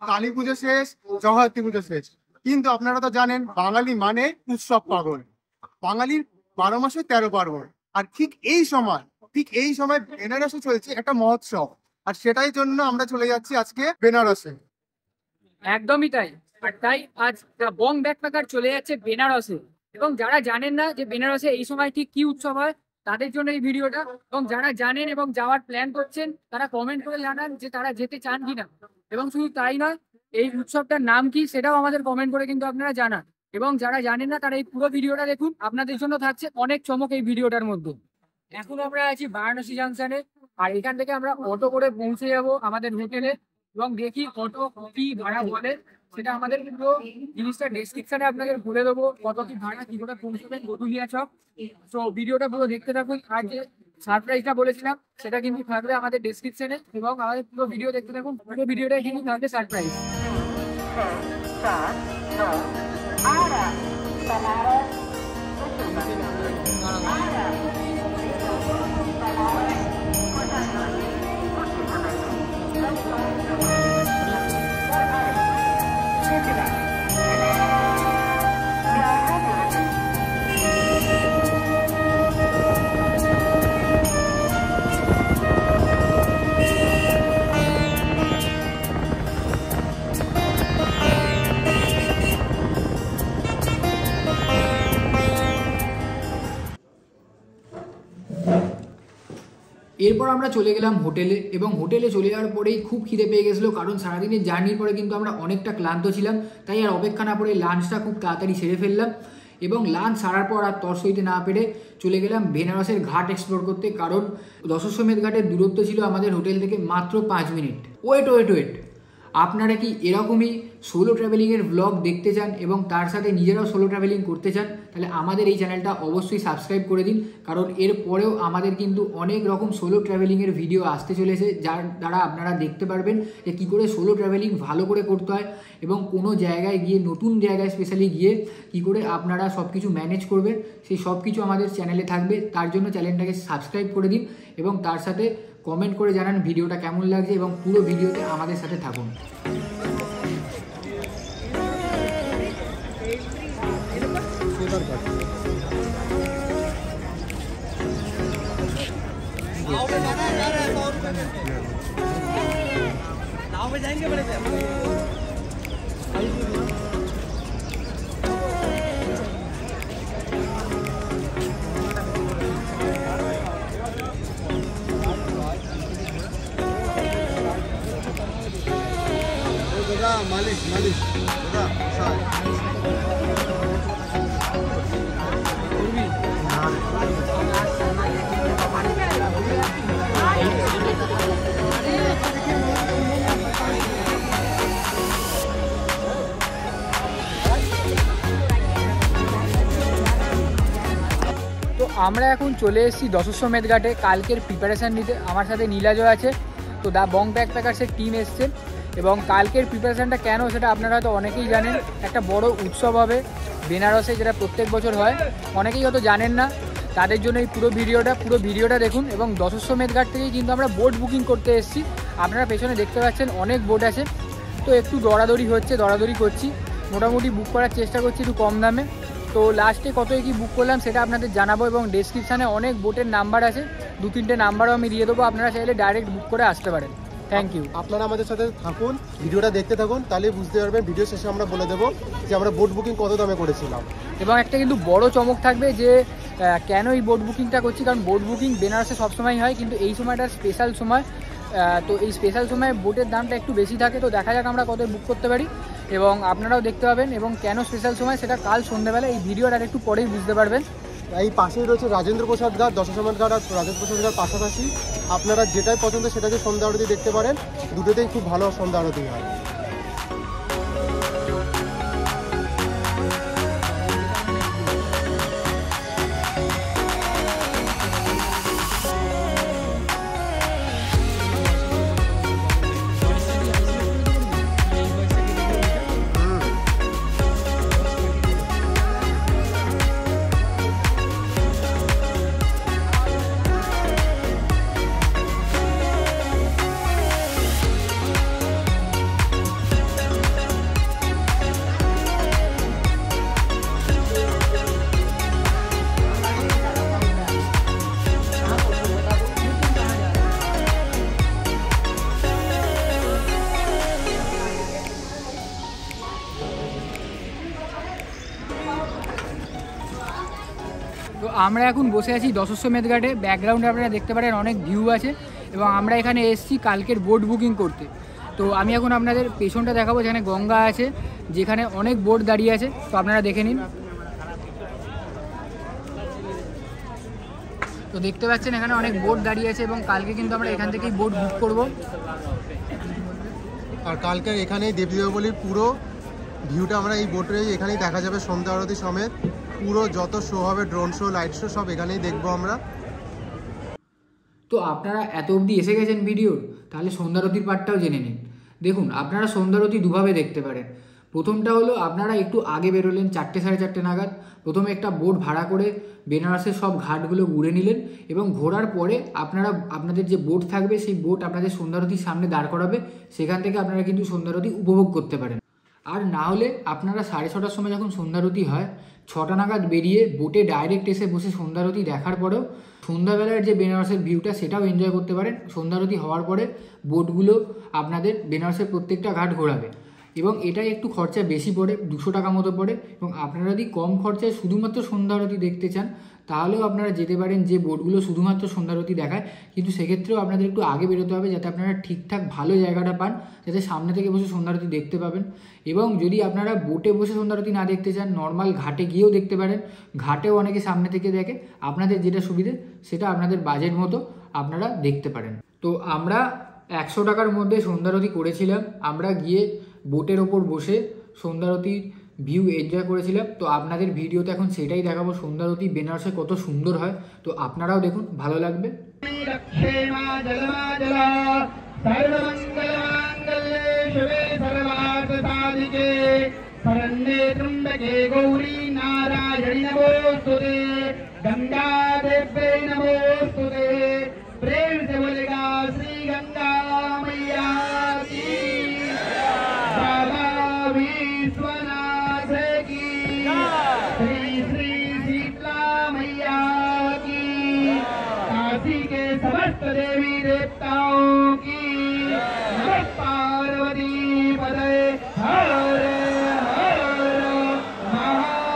কালী পুজো শেষ, জগদ্ধাত্রী পুজো শেষ, কিন্তু আপনারা তো জানেন বাঙালি মানে উৎসব পাগল। বাঙালির 12 মাসে 13 পার্বণ। আর ঠিক এই সময় বেনারসে চলছে একটা মহোৎসব, আর সেটাই জন্য আমরা চলে যাচ্ছি আজকে বেনারসে। একদমই তাই। আর তাই আজ দ্য বং ব্যাকপ্যাকার চলে যাচ্ছে বেনারসে। এবং যারা জানেন না যে বেনারসে এই সময় ঠিক কি উৎসব হয়, তাদের জন্য এই ভিডিওটা। এবং যারা জানেন এবং যাওয়ার প্ল্যান করছেন, তারা কমেন্ট করে জানান যে তারা যেতে চান কিনা। এবং শুধু তাই নয়, এই উৎসবটার নাম কি সেটাও আমাদের কমেন্ট করে কিন্তু আপনারা জানান। এবং যারা জানেন না তারা এই পুরো ভিডিওটা দেখুন, আপনাদের জন্য থাকছে অনেক চমক এই ভিডিওটার মধ্যে। এখন আমরা আছি বারাণসী জাংশনে, আর এখান থেকে আমরা অটো করে পৌঁছে যাব আমাদের হোটেলে। এবং দেখি অটো কি ভাড়া বলে, সেটা আমাদের পুরো জিনিসটা ডেসক্রিপশনে আপনাদের বলে দেবো, কত কি ভাড়া, কি করে পৌঁছবেন গদুলিয়া চক। তো ভিডিওটা পুরো দেখতে থাকুন। আর যে সারপ্রাইজটা বলেছিলাম সেটা কিন্তু থাকবে আমাদের ডেসক্রিপশনে, এবং আমাদের পুরো ভিডিও দেখতে থাকুন। পুরো ভিডিওটা কিন্তু থাকবে সারপ্রাইজ। এরপর আমরা চলে গেলাম হোটেলে, এবং হোটেলে চলে যাওয়ার পরেই খুব খিদে পেয়ে গেছিলো, কারণ সারাদিনের জার্নির পরে কিন্তু আমরা অনেকটা ক্লান্ত ছিলাম। তাই আর অপেক্ষা না করে লাঞ্চটা খুব তাড়াতাড়ি সেরে ফেললাম, এবং লাঞ্চ সারার পর আর তর সইতে না পেরে চলে গেলাম বেনারসের ঘাট এক্সপ্লোর করতে। কারণ দশাশ্বমেধ ঘাটের দূরত্ব ছিল আমাদের হোটেল থেকে মাত্র 5 মিনিট। ওয়েট, আপনারা কি এরকমই সোলো ট্রাভেলিংয়ের ব্লগ দেখতে চান এবং তার সাথে নিজেরাও সোলো ট্রাভেলিং করতে চান? তাহলে আমাদের এই চ্যানেলটা অবশ্যই সাবস্ক্রাইব করে দিন, কারণ এর পরেও আমাদের কিন্তু অনেক রকম সোলো ট্রাভেলিংয়ের ভিডিও আসতে চলেছে, যার দ্বারা আপনারা দেখতে পারবেন যে কী করে সোলো ট্রাভেলিং ভালো করে করতে হয়, এবং কোনো জায়গায় গিয়ে, নতুন জায়গায় স্পেশালি গিয়ে কী করে আপনারা সব কিছু ম্যানেজ করবেন, সেই সব কিছু আমাদের চ্যানেলে থাকবে। তার জন্য চ্যানেলটাকে সাবস্ক্রাইব করে দিন, এবং তার সাথে কমেন্ট করে জানান ভিডিওটা কেমন লাগছে, এবং পুরো ভিডিওতে আমাদের সাথে থাকুন। মালিশ দাদা তো আমরা এখন চলে এসেছি দশাশ্বমেধ ঘাটে কালকের প্রিপারেশান নিতে। আমার সাথে নীলাজয় আছে। তো দ্য বং ব্যাকপ্যাকার্সের টিম এসছে, এবং কালকের প্রিপারেশানটা কেন সেটা আপনারা হয়তো অনেকেই জানেন। একটা বড় উৎসব হবে বেনারসে, যেটা প্রত্যেক বছর হয়। অনেকেই হয়তো জানেন না, তাদের জন্য এই পুরো ভিডিওটা দেখুন। এবং দশাশ্বমেধ ঘাট থেকেই কিন্তু আমরা বোট বুকিং করতে এসেছি। আপনারা পেছনে দেখতে পাচ্ছেন অনেক বোট আছে। তো একটু দরাদরি করছি, মোটামুটি বুক করার চেষ্টা করছি একটু কম দামে। তো লাস্টে কত কি বুক করলাম সেটা আপনাদের জানাবো, এবং ডেসক্রিপশানে অনেক বোটের নাম্বার আছে, 2-3টে নাম্বারও আমি দিয়ে দেবো, আপনারা চাইলে ডাইরেক্ট বুক করে আসতে পারেন। Thank you. আপনারা আমাদের সাথে থাকুন, ভিডিওটা দেখতে থাকুন, তাহলে বুঝতে পারবেন। ভিডিও শেষে আমরা বলে দেবো যে আমরা বোট বুকিং কত দামে করেছিলাম। এবং একটা কিন্তু বড় চমক থাকবে যে কেন এই বোট বুকিংটা করছি। কারণ বোট বুকিং বেনারসে সবসময় হয়, কিন্তু এই সময়টা স্পেশাল সময়। তো এই স্পেশাল সময়ে বোটের দামটা একটু বেশি থাকে। তো দেখা যাক আমরা কত বুক করতে পারি, এবং আপনারাও দেখতে পাবেন। এবং কেন স্পেশাল সময় সেটা কাল সন্ধ্যেবেলা এই ভিডিওর আর একটু পরেই বুঝতে পারবেন। এই পাশেই রয়েছে রাজেন্দ্র প্রসাদ ঘাট, দশাশ্বমেধ ঘাট আর রাজেন্দ্র প্রসাদ ঘাট পাশাপাশি। আপনারা যেটাই পছন্দ সেটাকে সন্ধ্যা আরতি দেখতে পারেন, দুটোতেই খুব ভালো সন্ধ্যা আরতি হয়। তো আমরা এখন বসে আছি দশশ্বমেধ ঘাটে। ব্যাকগ্রাউন্ডে আপনারা দেখতে পারেন অনেক ভিউ আছে এবং আমরা এখানে এসেছি কালকের বোট বুকিং করতে। তো আমি এখন আপনাদের পেছনটা দেখাবো, যেখানে গঙ্গা আছে, যেখানে অনেক বোট দাঁড়িয়ে আছে। তো আপনারা দেখে নিন। তো দেখতে পাচ্ছেন এখানে অনেক বোট দাঁড়িয়ে আছে এবং কালকে কিন্তু আমরা এখান থেকেই বোট বুক করব। আর কালকে এখানেই দেবদেবলির পুরো ভিউটা আমরা এই বোটে এখানেই দেখা যাবে, সন্ধ্যা আরতি সমেত পুরো যত শো হবে, ড্রোন শো, লাইট শো, সব এখানেই দেখবো আমরা। তো আপনারা এত অবধি এসে গেছেন ভিডিওর, তাহলে সন্ধ্যারতির পার্টটাও জেনে নিন। দেখুন, আপনারা সন্ধ্যারতি দুভাবে দেখতে পারেন। প্রথমটা হলো আপনারা একটু আগে বেরোলেন 4টে সাড়ে 4টে নাগাদ, প্রথমে একটা বোট ভাড়া করে বেনারসের সব ঘাটগুলো ঘুরে নিলেন এবং ঘোরার পরে আপনারা আপনাদের যে বোট থাকবে সেই বোট আপনাদের সন্ধ্যারতির সামনে দাঁড় করাবে, সেখান থেকে আপনারা কিন্তু সন্ধ্যারতি উপভোগ করতে পারেন। আর না হলে আপনারা 6:30টার সময় যখন সন্ধ্যারতি হয় 6টা নাগাদ বেরিয়ে বোটে ডাইরেক্ট এসে বসে সন্ধ্যারতি দেখার পরেও সন্ধ্যাবেলার যে বেনারসের ভিউটা সেটাও এনজয় করতে পারেন। সন্ধ্যারতি হওয়ার পরে বোটগুলো আপনাদের বেনারসের প্রত্যেকটা ঘাট ঘোরাবে এবং এটাই একটু খরচা বেশি পড়ে, 200 টাকা মতো পড়ে। এবং আপনারা যদি কম খরচায় শুধুমাত্র সন্ধ্যারতি দেখতে চান তাহলেও আপনারা যেতে পারেন, যে বোটগুলো শুধুমাত্র সন্ধ্যারতি দেখায়, কিন্তু সেক্ষেত্রেও আপনাদের একটু আগে বেরোতে হবে যাতে আপনারা ঠিকঠাক ভালো জায়গাটা পান, যাতে সামনে থেকে বসে সন্ধ্যারতি দেখতে পাবেন। এবং যদি আপনারা বোটে বসে সন্ধ্যারতি না দেখতে চান, নর্মাল ঘাটে গিয়েও দেখতে পারেন। ঘাটেও অনেকে সামনে থেকে দেখে, আপনাদের যেটা সুবিধে সেটা আপনাদের বাজেট মতো আপনারা দেখতে পারেন। তো আমরা 100 টাকার মধ্যে সন্ধ্যারতি করেছিলাম। আমরা গিয়ে বোটের ওপর বসে সন্ধ্যারতির ভিউ এনজয় করেছিলাম। তো আপনাদের ভিডিওতে এখন সেটাই দেখাবো, সন্ধ্যারতি বেনারসে কত সুন্দর হয়। তো আপনারাও দেখুন, ভালো লাগবে। प्रेम से बोलेगा श्री गंगा मैया की, बाबा विश्वनाथ की, श्री श्री शीतला मैया की, काशी के समस्त देवी देवताओं की, नमः पार्वती पदे हर हर महादेव।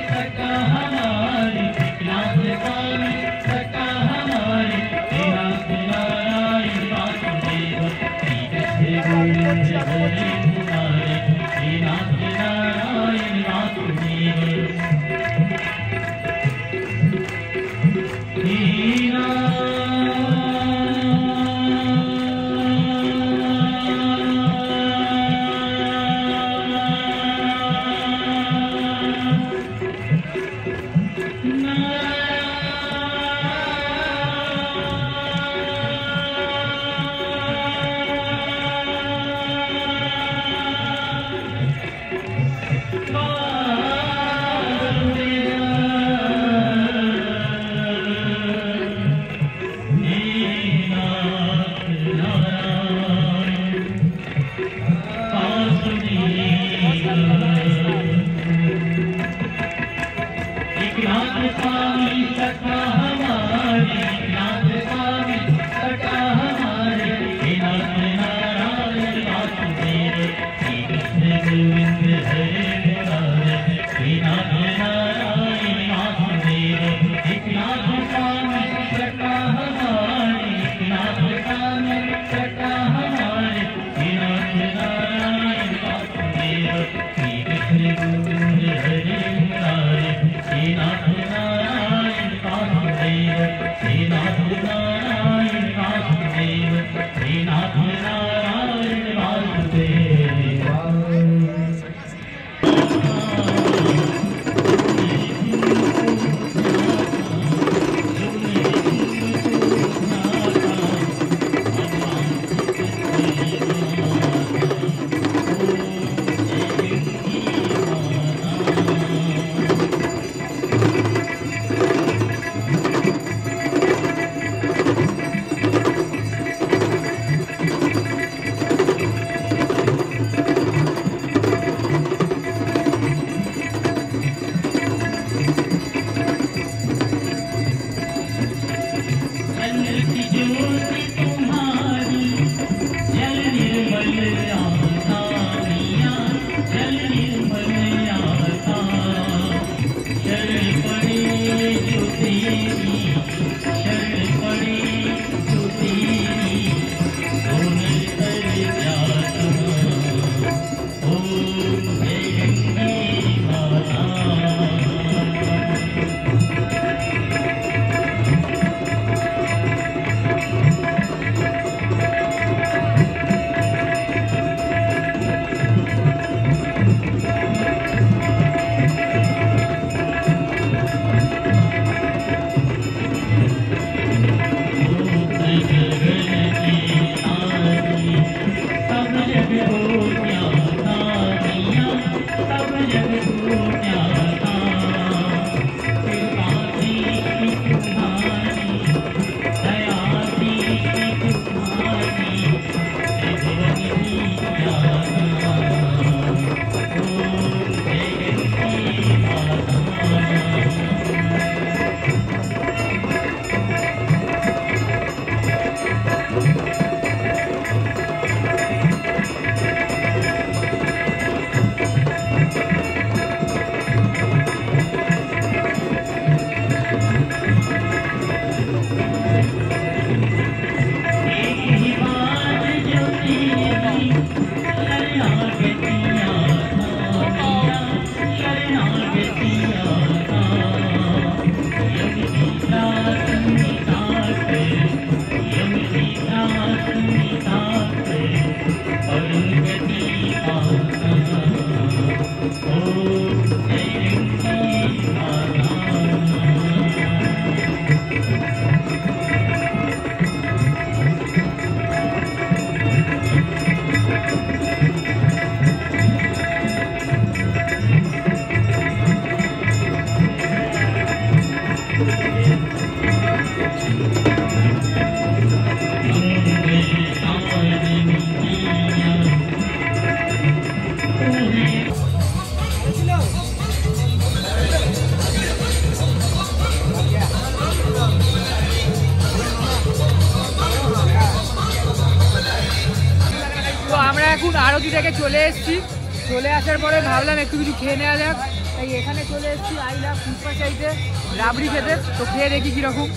सरकार এখন আরতি থেকে চলে এসেছি, চলে আসার পরে ভাবলাম একটু কিছু খেয়ে নেওয়া যাক, তাই এখানে চলে এসেছি আই লাভ ফুচকা চাইতে রাবড়ি খেতে। তো খেয়ে দেখি কীরকম।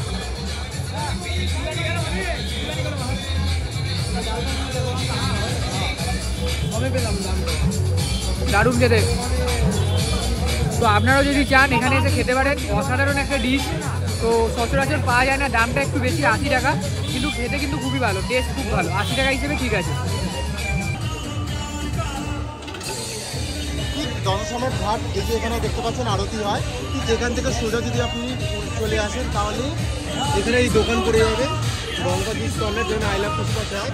দারুণ খেতে। তো আপনারাও যদি চান এখানে এসে খেতে পারেন, অসাধারণ একটা ডিশ। তো সচরাচর পাওয়া যায় না, দামটা একটু বেশি 80 টাকা, কিন্তু খেতে কিন্তু খুবই ভালো, টেস্ট খুব ভালো। 80 টাকা হিসেবে ঠিক আছে। জনসমের ঘাট এই যে এখানে দেখতে পাচ্ছেন আরতি হয়, ঠিক এখান থেকে সোজা যদি আপনি চলে আসেন তাহলে এখানে এই দোকান করে যাবে গঙ্গা জুস কর্নার, যেখানে আই লাভ ফুচকা চাই।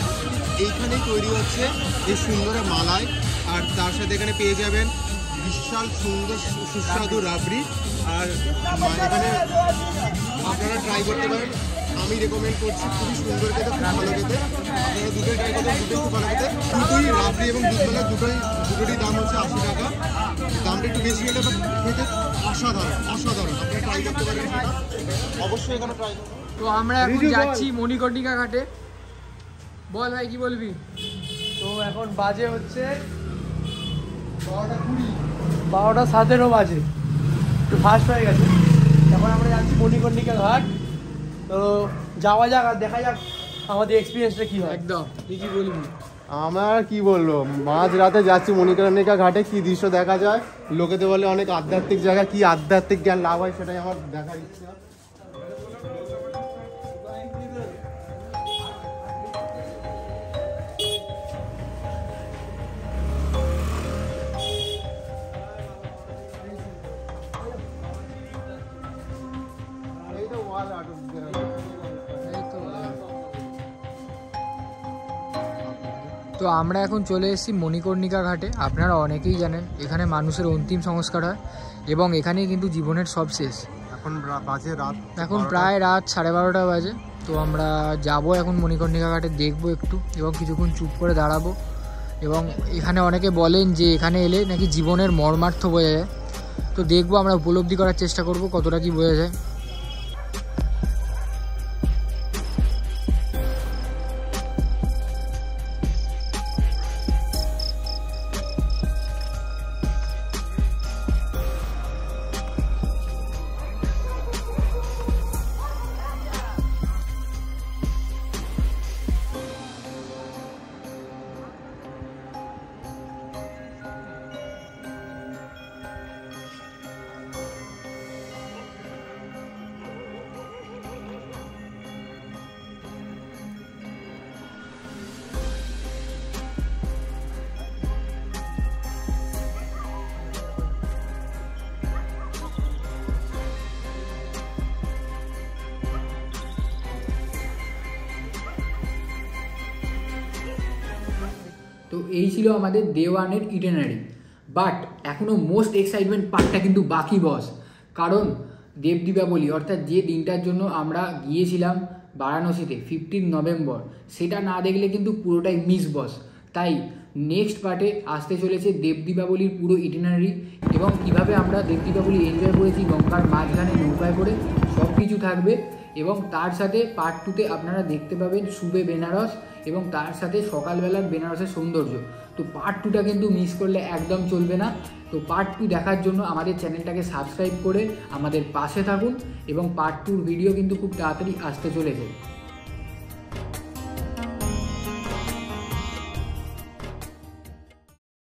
এইখানেই তৈরি হচ্ছে এই সুন্দর মালাই, আর তার সাথে এখানে পেয়ে যাবেন বিশাল সুন্দর সুস্বাদু রাবড়ি। আর এখানে আপনারা ট্রাই করতে পারেন, আমি রেকমেন্ড করছি, খুবই সুন্দর খেতে, খুব ভালো খেতে। আপনারা দুটোই ট্রাই করতে, দুটোই খুব ভালো খেতে। দুটোই রাবড়ি এবং দুধবেলা দুটোরই দাম হচ্ছে 80 টাকা। দামটা একটু বেশি হলে খেতে অসাধারণ অসাধারণ, আপনি ট্রাই করতে পারেন সেটা, অবশ্যই এখানে ট্রাই করুন। তো আমরা এখন রিজু বল। যাচ্ছি মণিকর্ণিকা ঘাটে। বল ভাই কি বলবি? তো এখন বাজে হচ্ছে 12:17 বাজে, একটু ফাস্ট হয়ে গেছে। এখন আমরা যাচ্ছি মণিকর্ণিকা ঘাট। তো যাওয়া যাক আর দেখা যাক আমাদের এক্সপিরিয়েন্সটা কী হয়। একদম, তুই কি বলবি? আমার কি বলবো, মাঝ রাতে যাচ্ছি মণিকর্ণিকা ঘাটে, কি দৃশ্য দেখা যায়। লোকেতে বলে অনেক আধ্যাত্মিক জায়গা, কি আধ্যাত্মিক জ্ঞান লাভ হয় সেটাই আমার দেখার ইচ্ছা। তো আমরা এখন চলে এসেছি মণিকর্ণিকা ঘাটে। আপনারা অনেকেই জানেন এখানে মানুষের অন্তিম সংস্কার হয় এবং এখানেই কিন্তু জীবনের সব শেষ। এখন বাজে রাত, এখন প্রায় রাত 12:30 বাজে। তো আমরা যাব এখন মণিকর্ণিকা ঘাটে, দেখবো একটু এবং কিছুক্ষণ চুপ করে দাঁড়াবো। এবং এখানে অনেকে বলেন যে এখানে এলে নাকি জীবনের মর্মার্থ বোঝা যায়। তো দেখবো, আমরা উপলব্ধি করার চেষ্টা করব কতটা কি বোঝা যায়। তো এই ছিল আমাদের ডে 1-এর ইটিনারি। বাট এখনও মোস্ট এক্সাইটমেন্ট পার্টটা কিন্তু বাকি বস। কারণ দেব দীপাবলি অর্থাৎ যে দিনটার জন্য আমরা গিয়েছিলাম বারাণসীতে 15 নভেম্বর, সেটা না দেখলে কিন্তু পুরোটাই মিস বস। তাই নেক্সট পার্টে আসতে চলেছে দেব দীপাবলির পুরো ইটিনারি এবং কীভাবে আমরা দেব দীপাবলি এনজয় করেছি গঙ্গার মাঝখানে নৌকায় করে, সব কিছু থাকবে। এবং তার সাথে পার্ট 2-তে আপনারা দেখতে পাবেন শুবে বেনারস এবং তার সাথে সকালবেলার বেনারসের সৌন্দর্য। তো পার্ট 2টা কিন্তু মিস করলে একদম চলবে না। তো পার্ট 2 দেখার জন্য আমাদের চ্যানেলটাকে সাবস্ক্রাইব করে আমাদের পাশে থাকুন এবং পার্ট 2-র ভিডিও কিন্তু খুব তাড়াতাড়ি আসতে চলেছে।